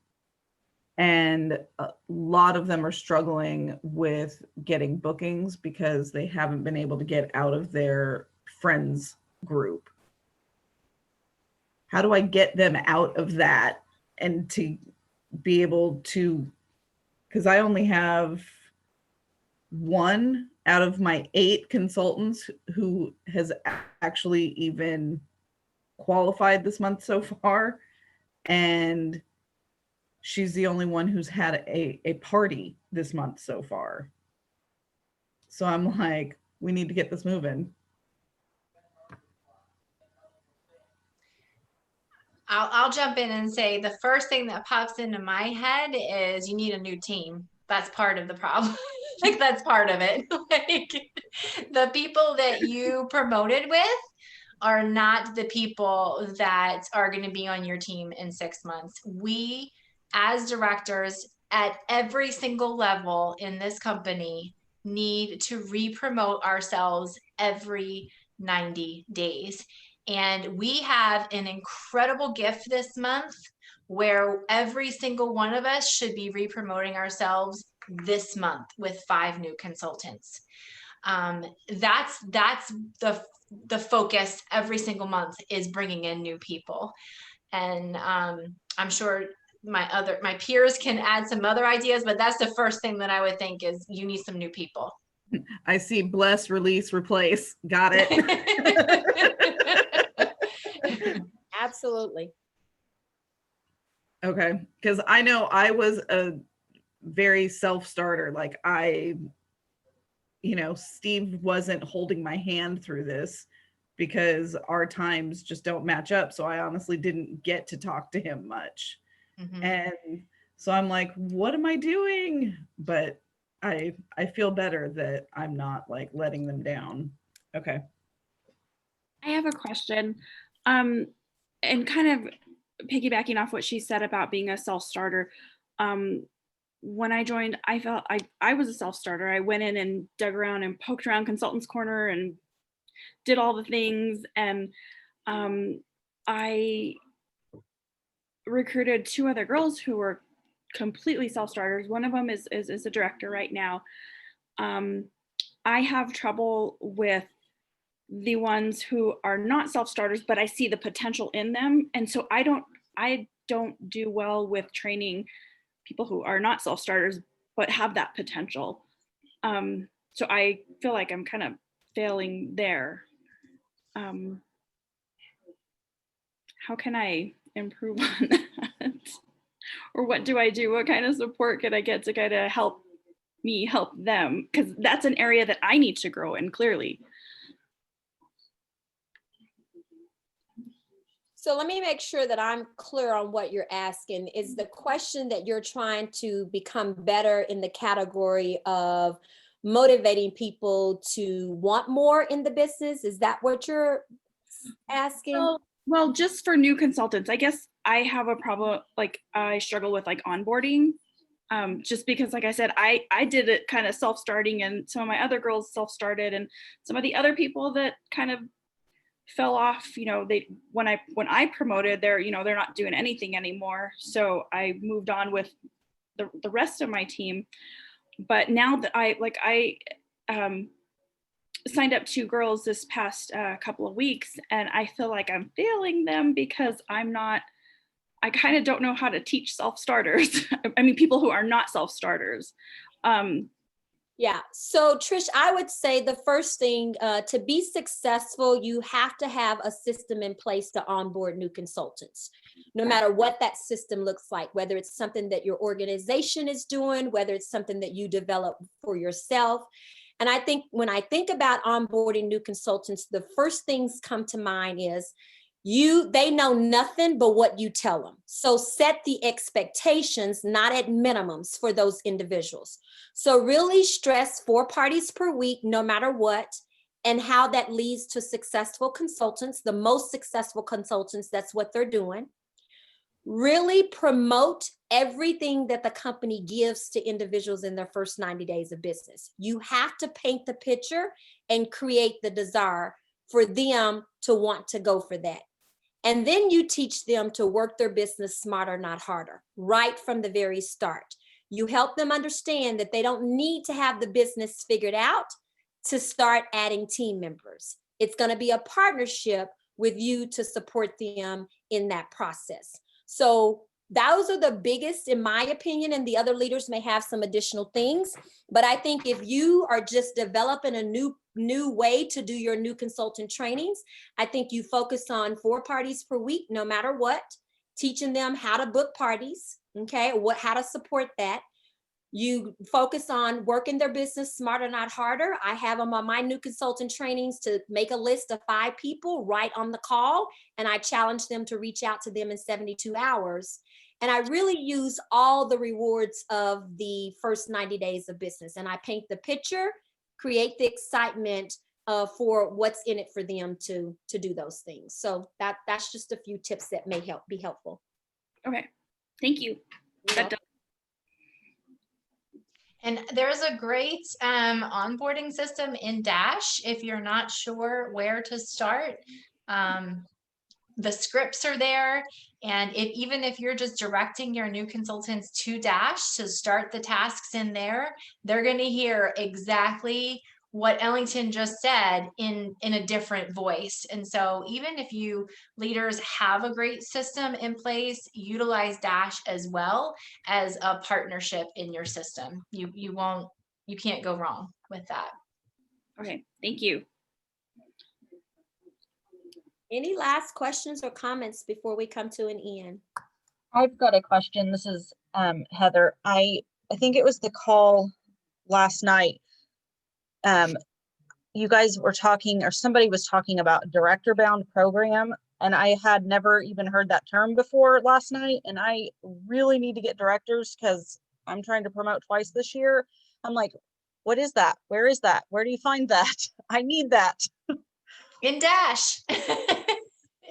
and a lot of them are struggling with getting bookings because they haven't been able to get out of their friends group. How do I get them out of that and to be able to, because I only have one out of my 8 consultants who has actually even qualified this month so far. And she's the only one who's had a party this month so far. So I'm like, we need to get this moving. I'll jump in and say the first thing that pops into my head is you need a new team. That's part of the problem. Like that's part of it. Like the people that you promoted with are not the people that are going to be on your team in 6 months. We, as directors at every single level in this company, need to re-promote ourselves every 90 days. And we have an incredible gift this month where every single one of us should be re-promoting ourselves this month with 5 new consultants. That's the focus every single month, is bringing in new people. And I'm sure my peers can add some other ideas, but that's the first thing that I would think is you need some new people. I see bless, release, replace. Got it. Absolutely. Okay, because I know I was a very self-starter. Like Steve wasn't holding my hand through this because our times just don't match up. So I honestly didn't get to talk to him much. Mm-hmm. And so I'm like, what am I doing? But I feel better that I'm not like letting them down. Okay. I have a question. And kind of piggybacking off what she said about being a self-starter. When I joined, I felt I was a self-starter. I went in and dug around and poked around Consultants Corner and did all the things. And I recruited 2 other girls who were completely self-starters. One of them is a director right now. I have trouble with the ones who are not self-starters, but I see the potential in them. And so I don't do well with training people who are not self-starters, but have that potential. So I feel like I'm kind of failing there. How can I improve on that? Or what do I do? What kind of support could I get to kind of help me help them? Because that's an area that I need to grow in, clearly. So let me make sure that I'm clear on what you're asking. Is the question that you're trying to become better in the category of motivating people to want more in the business? Is that what you're asking? Well, just for new consultants, I guess I have a problem, like I struggle with like onboarding. Just because, like I said, I did it kind of self-starting, and some of my other girls self-started, and some of the other people that kind of fell off, they when I promoted, they're not doing anything anymore. So I moved on with the rest of my team. But now that I signed up 2 girls this past couple of weeks, and I feel like I'm failing them because I kind of don't know how to teach self-starters. I mean, people who are not self-starters. Yeah. So Trish, I would say the first thing to be successful, you have to have a system in place to onboard new consultants, no matter what that system looks like, whether it's something that your organization is doing, whether it's something that you develop for yourself. And I think when I think about onboarding new consultants, the first things come to mind is they know nothing but what you tell them. So set the expectations, not at minimums for those individuals. So really stress 4 parties per week, no matter what, and how that leads to successful consultants, the most successful consultants, that's what they're doing. Really promote everything that the company gives to individuals in their first 90 days of business. You have to paint the picture and create the desire for them to want to go for that. And then you teach them to work their business smarter, not harder, right from the very start. You help them understand that they don't need to have the business figured out to start adding team members. It's going to be a partnership with you to support them in that process. So those are the biggest, in my opinion, and the other leaders may have some additional things. But I think if you are just developing a new way to do your new consultant trainings, I think you focus on 4 parties per week, no matter what, teaching them how to book parties, okay, how to support that. You focus on working their business smarter, not harder. I have them on my new consultant trainings to make a list of 5 people right on the call, and I challenge them to reach out to them in 72 hours. And I really use all the rewards of the first 90 days of business, and I paint the picture, create the excitement for what's in it for them to do those things. So that's just a few tips that may be helpful. Okay, thank you. And there's a great onboarding system in Dash if you're not sure where to start. The scripts are there. And even if you're just directing your new consultants to Dash to start the tasks in there, they're going to hear exactly what Ellington just said in a different voice. And so even if you leaders have a great system in place, utilize Dash as well as a partnership in your system. You can't go wrong with that. Okay, thank you. Any last questions or comments before we come to an end? I've got a question. This is Heather. I think it was the call last night. You guys were talking, or somebody was talking about director bound program, and I had never even heard that term before last night. And I really need to get directors because I'm trying to promote twice this year. I'm like, what is that? Where is that? Where do you find that? I need that. In Dash.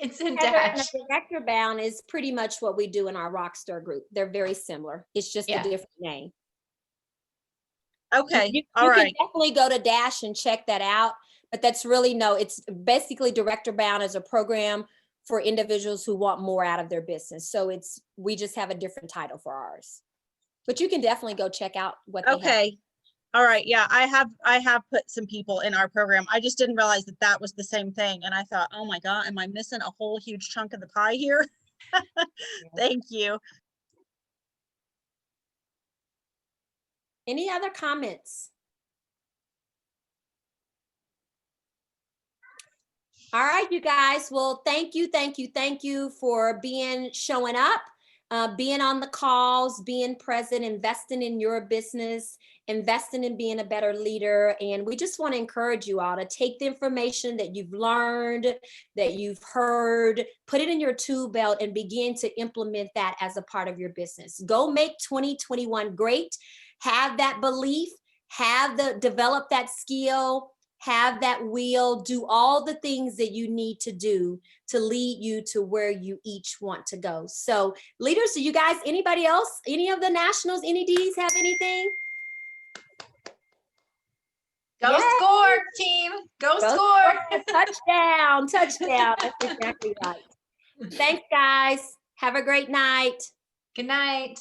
It's in Dash. Director bound is pretty much what we do in our Rockstar group. They're very similar. It's just a different name. Okay. You All right. can definitely go to Dash and check that out. But that's really it's basically director bound as a program for individuals who want more out of their business. So we just have a different title for ours. But you can definitely go check out what they have. Okay. All right. Yeah, I have put some people in our program. I just didn't realize that was the same thing. And I thought, oh my God, am I missing a whole huge chunk of the pie here? Thank you. Any other comments? All right, you guys. Well, thank you for showing up, being on the calls, being present, investing in your business, investing in being a better leader. And we just want to encourage you all to take the information that you've learned, that you've heard, put it in your tool belt and begin to implement that as a part of your business. Go make 2021 great. Have that belief, develop that skill, have that wheel, do all the things that you need to do to lead you to where you each want to go. So leaders, do you guys, anybody else, any of the nationals, any Ds have anything? Go Yay. score, team. Go Go score. Touchdown, touchdown. That's exactly right. Thanks, guys. Have a great night. Good night.